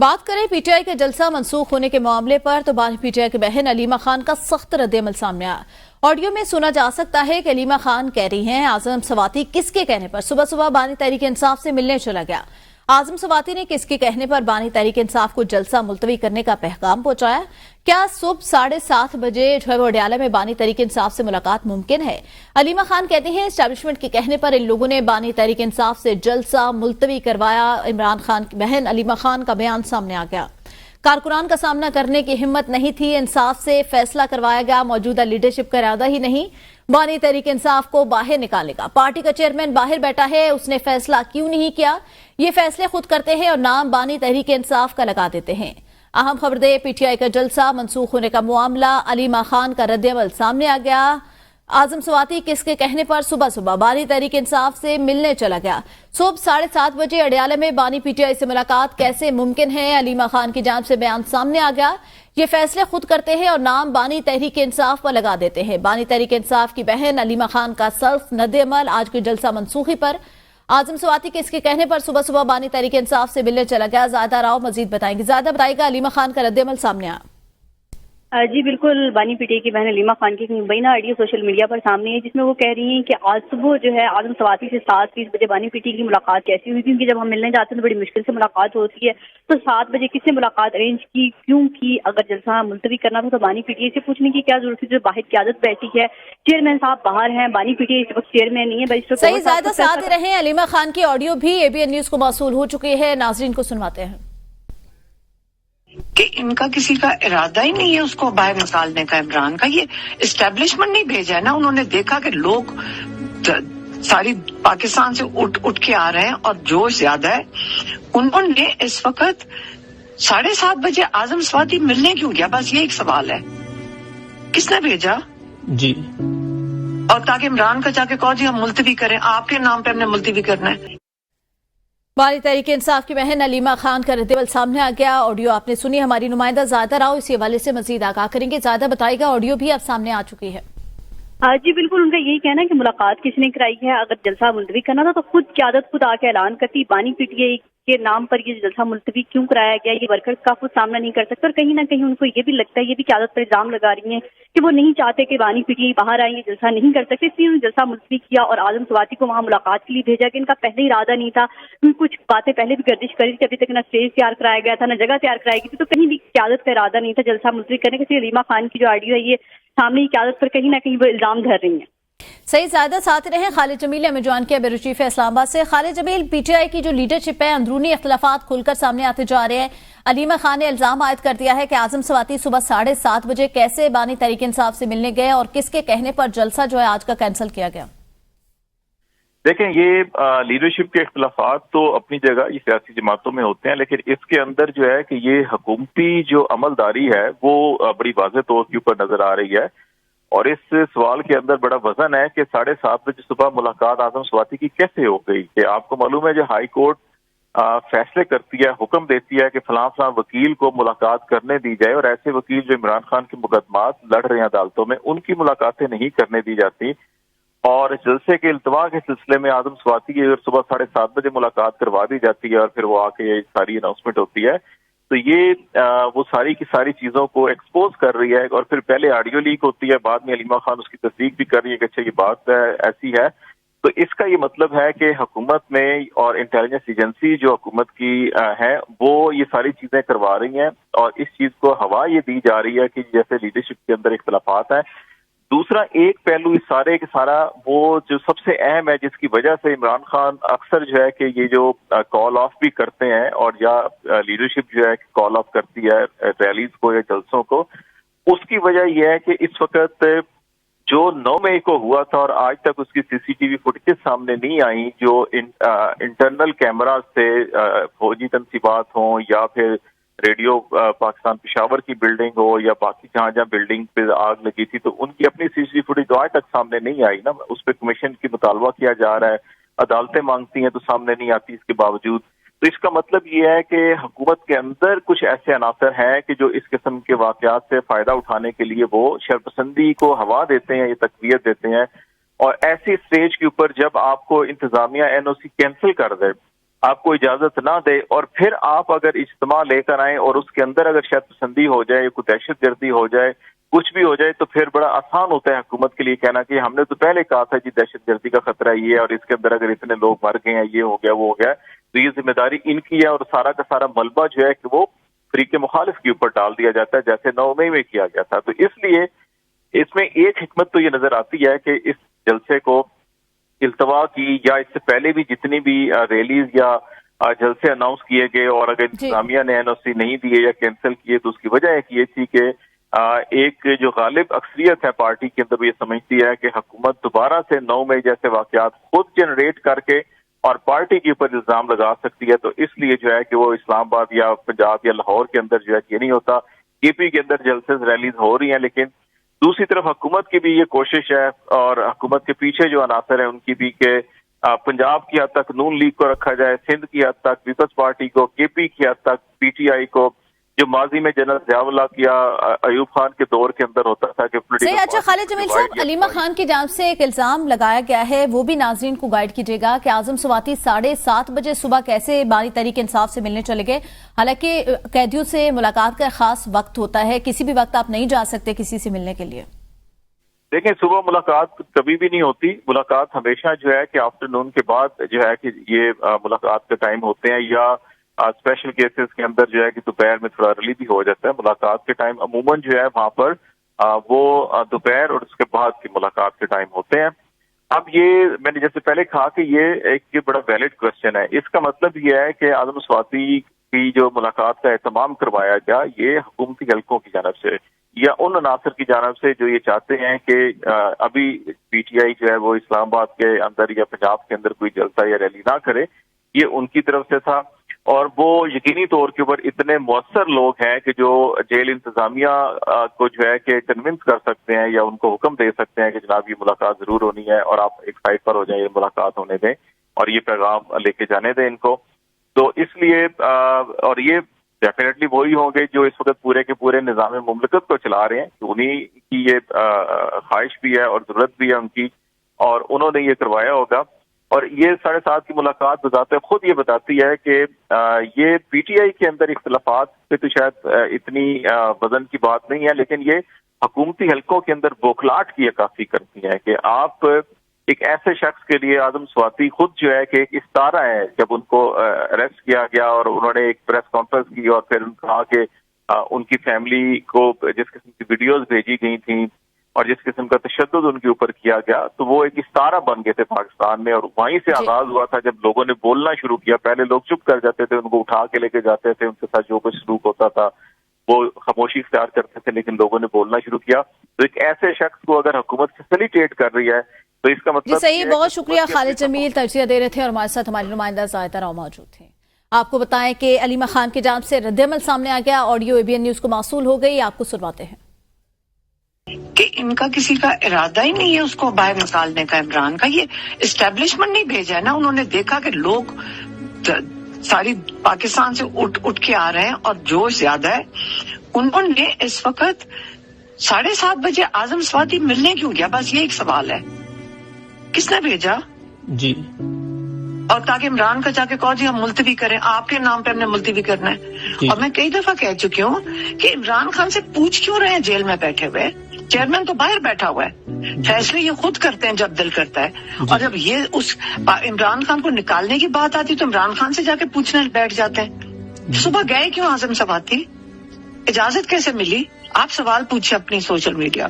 बात करें पीटीआई के जलसा मंसूख होने के मामले पर तो बानी पीटीआई की बहन अलीमा खान का सख्त रद्द-ए-अमल सामने आया। ऑडियो में सुना जा सकता है कि अलीमा खान कह रही हैं आजम सवाती किसके कहने पर सुबह सुबह बानी तहरीक इंसाफ से मिलने चला गया। आजम सवाती ने किसके कहने पर बानी तहरीक इंसाफ को जलसा मुलतवी करने का पैगाम पहुंचाया। क्या सुबह 7:30 बजे अडयाला में बानी तहरीक इंसाफ से मुलाकात मुमकिन है? अलीमा खान कहती हैं एस्टैब्लिशमेंट के कहने पर इन लोगों ने बानी तहरीक इंसाफ से जलसा मुलतवी करवाया। इमरान खान की बहन अलीमा खान का बयान सामने आ गया। कारकुनान का सामना करने की हिम्मत नहीं थी, इंसाफ से फैसला करवाया गया। मौजूदा लीडरशिप का इरादा ही नहीं बानी तहरीक इंसाफ को बाहर निकालने का। पार्टी का चेयरमैन बाहर बैठा है, उसने फैसला क्यों नहीं किया? ये फैसले खुद करते हैं और नाम बानी तहरीक इंसाफ का लगा देते हैं। अहम खबर दे पीटीआई का जलसा मनसूख होने का मामला, अलीमा खान का रद्द-ए-अमल सामने आ गया। आजम सवाती किसके कहने पर सुबह सुबह बानी तहरीक इंसाफ से मिलने चला गया। सुबह 7:30 बजे अडयाला में बानी पीटीआई से मुलाकात कैसे मुमकिन है? अलीमा खान की जानिब से बयान सामने आ गया। ये फैसले खुद करते हैं और नाम बानी तहरीक इंसाफ पर लगा देते हैं। बानी तहरीक इंसाफ की बहन अलीमा खान का सख्त रद्द-ए-अमल आज के जलसा मनसूखी पर। आजम सवाती के इसके कहने पर सुबह सुबह बानी तहरीक इंसाफ से मिलने चला गया। ज़ायदा राव मजीद बताएंगे। ज़्यादा बताएगा अलीमा खान का रद्द-ए-अमल सामने आया। जी बिल्कुल, बानी पीटीआई की बहन अलीमा खान की मुबैना ऑडियो सोशल मीडिया पर सामने है जिसमें वो कह रही हैं कि आज सुबह जो है आजम सवाती से 7:30 बजे बानी पीटीआई की मुलाकात कैसी हुई, क्योंकि जब हम मिलने जाते हैं तो बड़ी मुश्किल से मुलाकात होती है। तो 7 बजे किसने मुलाकात अरेंज की, क्यों की? अगर जलसा मुलतवी करना था तो बानी पीटीआई से पूछने की क्या जरूरत थी? जो बाहर क़यादत बैठी है, चेयरमैन साहब बाहर हैं, बानी पीटीआई इस वक्त चेयरमैन नहीं है। सही, ज्यादा साथ रहे। अलीमा खान की ऑडियो भी एबीएन न्यूज को मौसूल हो चुकी है, नाजरीन को सुनवाते हैं कि इनका किसी का इरादा ही नहीं है उसको बाहर निकालने का। इमरान का ये इस्टेब्लिशमेंट नहीं भेजा है ना, उन्होंने देखा कि लोग सारी पाकिस्तान से उठ के आ रहे हैं और जोश ज्यादा है। उन्होंने इस वक्त 7:30 बजे आजम सवाती मिलने क्यों गया? बस ये एक सवाल है, किसने भेजा जी? और ताकि इमरान का जाके कहो जी हम मुलतवी करें, आपके नाम पे हमने मुलतवी करना है। बानी तहरीक इंसाफ की बहन अलीमा खान का रद्द-ए-अमल सामने आ गया। ऑडियो आपने सुनी। हमारी नुमाइंदा ज़्यादा राव इसी हवाले से मजीद आगाह करेंगे। ज़्यादा बताएगा। ऑडियो भी अब सामने आ चुकी है। जी बिल्कुल, उनका यही कहना है कि मुलाकात किसने कराई है। अगर जलसा मुलतवी करना था तो खुद क़यादत खुद आके ऐलान करती। बानी पीटीआई के नाम पर ये जलसा मुलतवी क्यों कराया गया, ये वर्कर्स का खुद सामना नहीं कर सकते। और कहीं ना कहीं उनको ये भी लगता है, ये भी क़यादत पर इल्जाम लगा रही हैं कि वो नहीं चाहते कि बानी पीटीआई बाहर आए, ये जलसा नहीं कर सकते, इसलिए उन्होंने जलसा मुलतवी किया और आजम सवाती को वहाँ मुलाकात के लिए भेजा कि इनका पहले इरादा नहीं था। कुछ बातें पहले भी गर्दिश करी थी, अभी तक ना स्टेज तैयार कराया गया था, ना जगह तैयार कराई गई थी, तो कहीं भी क़यादत का इरादा नहीं था जलसा मुलतवी करने का। अलीमा खान की जो ऑडियो है ये सामने क़यादत पर कहीं ना कहीं वो इल्जाम धर रही है। सही, ज्यादा साथ रहे। खालिद जमील हमें ज्वाइन किया ब्यूरो चीफ इस्लामाबाद से। खालिद जमील, पीटीआई की जो लीडरशिप है, अंदरूनी इख्तिलाफात खुलकर सामने आते जा रहे हैं। अलीमा खान ने इल्जाम आयद कर दिया है कि आजम सवाती सुबह 7:30 बजे कैसे बानी तहरीक इंसाफ से मिलने गए और किसके कहने पर जलसा जो है आज का कैंसिल किया गया। देखें, ये लीडरशिप के इख्तिलाफात तो अपनी जगह ये सियासी जमातों में होते हैं, लेकिन इसके अंदर जो है कि ये हुकूमती जो अमलदारी है वो बड़ी वाज़ेह तौर के ऊपर नजर आ रही है। और इस सवाल के अंदर बड़ा वजन है कि 7:30 बजे सुबह मुलाकात आजम सवाती की कैसे हो गई। कि आपको मालूम है जो हाई कोर्ट फैसले करती है, हुक्म देती है कि फलां वकील को मुलाकात करने दी जाए, और ऐसे वकील जो इमरान खान के मुकदमात लड़ रहे हैं अदालतों में, उनकी मुलाकातें नहीं करने दी जाती। और जलसे के इल्तवा के सिलसिले में आजम सवाती की अगर सुबह 7:30 बजे मुलाकात करवा दी जाती है और फिर वो आके ये सारी अनाउंसमेंट होती है, तो ये वो सारी की सारी चीजों को एक्सपोज कर रही है। और फिर पहले ऑडियो लीक होती है, बाद में अलीमा खान उसकी तस्दीक भी कर रही है कि अच्छा ये बात ऐसी है। तो इसका ये मतलब है कि हुकूमत में और इंटेलिजेंस एजेंसी जो हुकूमत की है वो ये सारी चीजें करवा रही हैं, और इस चीज को हवा ये दी जा रही है कि जैसे लीडरशिप के अंदर इख्तिलाफात है। दूसरा एक पहलू इस सारे के सारा वो जो सबसे अहम है, जिसकी वजह से इमरान खान अक्सर जो है कि ये जो कॉल ऑफ भी करते हैं, और या लीडरशिप जो है कॉल ऑफ करती है रैलीज को या जलसों को, उसकी वजह यह है कि इस वक्त जो 9 मई को हुआ था और आज तक उसकी सीसीटीवी फुटेज सामने नहीं आई, जो इंटरनल कैमरा से फौजी तनसीबात हों या फिर रेडियो पाकिस्तान पेशावर की बिल्डिंग हो या बाकी जहाँ जहाँ बिल्डिंग पे आग लगी थी, तो उनकी अपनी सीसीटीवी फुटेज तो आज तक सामने नहीं आई ना। उस पर कमीशन की मुतालबा किया जा रहा है, अदालतें मांगती हैं तो सामने नहीं आती इसके बावजूद। तो इसका मतलब ये है कि हुकूमत के अंदर कुछ ऐसे अनासर हैं कि जो इस किस्म के वाकयात से फायदा उठाने के लिए वो शरपसंदी को हवा देते हैं, ये तकवीत देते हैं। और ऐसी स्टेज के ऊपर जब आपको इंतजामिया एनओसी कैंसिल कर दे, آپ کو اجازت نہ دے اور پھر آپ اگر اجتماع لے کر آئیں اور اس کے اندر اگر شاید پسندی ہو جائے، کوئی دہشت گردی ہو جائے، کچھ بھی ہو جائے، تو پھر بڑا آسان ہوتا ہے حکومت کے لیے کہنا کہ ہم نے تو پہلے کہا تھا جی دہشت گردی کا خطرہ یہ ہے، اور اس کے اندر اگر اتنے لوگ مر گئے ہیں، یہ ہو گیا وہ ہو گیا، تو یہ ذمہ داری ان کی ہے، اور سارا کا سارا ملبہ جو ہے کہ وہ فریق مخالف کے اوپر ڈال دیا جاتا ہے، جیسے 9 مئی میں کیا گیا تھا۔ تو اس لیے اس میں ایک حکمت تو یہ نظر آتی ہے کہ اس جلسے کو التوا کی، یا اس سے پہلے بھی جتنی بھی ریلیز یا جلسے اناؤنس کیے گئے اور اگر انتظامیہ نے NOC نہیں دیے یا کینسل کیے، تو اس کی وجہ ایک یہ تھی کہ ایک جو غالب اکثریت ہے پارٹی کے اندر، وہ یہ سمجھتی ہے کہ حکومت دوبارہ سے 9 مئی جیسے واقعات خود جنریٹ کر کے اور پارٹی کے اوپر الزام لگا سکتی ہے، تو اس لیے جو ہے کہ وہ اسلام آباد یا پنجاب یا لاہور کے اندر جو ہے یہ نہیں ہوتا۔ KP کے اندر جلسے ریلیز ہو رہی ہیں، لیکن دوسری طرف حکومت کی بھی یہ کوشش ہے، اور حکومت کے پیچھے جو عناصر ہیں ان کی بھی، کہ پنجاب کی حد تک نون لیگ کو رکھا جائے، سندھ کی حد تک پیپلز پارٹی کو، KP کی حد تک PTI کو، جو ماضی میں جنرل ضیاء اللہ یا ایوب خان کے دور کے اندر ہوتا تھا کہ صحیح۔ اچھا خالد جمیل صاحب، علیمہ خان کی جانب سے ایک الزام لگایا گیا ہے، وہ بھی ناظرین کو گائیڈ کیجیے گا کہ اعظم سواتی 7:30 بجے صبح کیسے بانی تحریک انصاف سے ملنے چلے گئے، حالانکہ قیدیوں سے ملاقات کا خاص وقت ہوتا ہے، کسی بھی وقت آپ نہیں جا سکتے کسی سے ملنے کے لیے۔ دیکھیں، صبح ملاقات کبھی بھی نہیں ہوتی، ملاقات ہمیشہ جو ہے کہ آفٹر نون کے بعد جو ہے کہ یہ ملاقات کے ٹائم ہوتے ہیں، یا اسپیشل کیسز کے اندر جو ہے کہ دوپہر میں تھوڑا ارلی بھی ہو جاتا ہے۔ ملاقات کے ٹائم عموماً جو ہے وہاں پر وہ دوپہر اور اس کے بعد کی ملاقات کے ٹائم ہوتے ہیں۔ اب یہ میں نے جیسے پہلے کہا کہ یہ ایک بڑا ویلڈ کوشچن ہے۔ اس کا مطلب یہ ہے کہ اعظم سواتی کی جو ملاقات کا اہتمام کروایا گیا، یہ حکومتی حلقوں کی جانب سے یا ان عناصر کی جانب سے جو یہ چاہتے ہیں کہ ابھی PTI جو ہے وہ اسلام آباد کے اندر یا پنجاب کے اندر کوئی جلسہ یا ریلی نہ کرے، یہ ان کی طرف سے تھا۔ اور وہ یقینی طور کے اوپر اتنے مؤثر لوگ ہیں کہ جو جیل انتظامیہ کو جو ہے کہ کنونس کر سکتے ہیں یا ان کو حکم دے سکتے ہیں کہ جناب یہ ملاقات ضرور ہونی ہے، اور آپ ایک سائڈ پر ہو جائیں، یہ ملاقات ہونے دیں اور یہ پیغام لے کے جانے دیں ان کو۔ تو اس لیے اور یہ ڈیفینیٹلی وہی ہوں گے جو اس وقت پورے کے پورے نظام مملکت کو چلا رہے ہیں، کہ انہی کی یہ خواہش بھی ہے اور ضرورت بھی ہے ان کی، اور انہوں نے یہ کروایا ہوگا۔ اور یہ 7:30 کی ملاقات بذات خود یہ بتاتی ہے کہ یہ PTI کے اندر اختلافات پہ تو شاید اتنی وزن کی بات نہیں ہے، لیکن یہ حکومتی حلقوں کے اندر بوکھلاہٹ کی عکاسی کرتی ہے کہ آپ ایک ایسے شخص کے لیے، اعظم سواتی خود جو ہے کہ ایک استارہ ہے، جب ان کو اریسٹ کیا گیا اور انہوں نے ایک پریس کانفرنس کی اور پھر کہا کہ ان کی فیملی کو جس قسم کی ویڈیوز بھیجی گئی تھیں اور جس قسم کا تشدد ان کے اوپر کیا گیا، تو وہ ایک استارہ بن گئے تھے پاکستان میں، اور وہیں سے آغاز ہوا تھا جب لوگوں نے بولنا شروع کیا۔ پہلے لوگ چپ کر جاتے تھے، ان کو اٹھا کے لے کے جاتے تھے، ان کے ساتھ جو کچھ سلوک ہوتا تھا وہ خاموشی اختیار کرتے تھے، لیکن لوگوں نے بولنا شروع کیا۔ تو ایک ایسے شخص کو اگر حکومت فیسیلیٹیٹ کر رہی ہے تو اس کا مطلب صحیح۔ بہت شکریہ خالد جمیل، تجزیہ دے رہے تھے، اور ہمارے ساتھ ہماری نمائندہ زاہدہ راؤ موجود تھے۔ آپ کو بتائیں کہ علیمہ خان کی جانب سے رد عمل سامنے آ گیا، آڈیو ABN نیوز کو موصول ہو گئی، آپ کو سنواتے ہیں کہ ان کا کسی کا ارادہ ہی نہیں ہے اس کو باہر نکالنے کا، عمران کا یہ اسٹیبلشمنٹ نہیں بھیجا ہے نا، انہوں نے دیکھا کہ لوگ ساری پاکستان سے اٹھ کے آ رہے ہیں اور جوش زیادہ ہے، انہوں نے اس وقت 7:30 بجے اعظم سواتی ملنے کیوں گیا؟ بس یہ ایک سوال ہے، کس نے بھیجا؟ جی، اور تاکہ عمران کا جا کے کہو جی ہم ملتوی کریں، آپ کے نام پہ ہم نے ملتوی کرنا ہے۔ اور میں کئی دفعہ کہہ چکی ہوں کہ عمران خان سے پوچھ کیوں رہے ہیں جیل میں بیٹھے ہوئے، چیئرمین تو باہر بیٹھا ہوا ہے، فیصلے یہ خود کرتے ہیں جب دل کرتا ہے، اور جب یہ اس عمران خان کو نکالنے کی بات آتی تو عمران خان سے جا کے پوچھنے بیٹھ جاتے ہیں۔ صبح گئے کیوں اعظم سواتی؟ اجازت کیسے ملی؟ آپ سوال پوچھیں اپنی سوشل میڈیا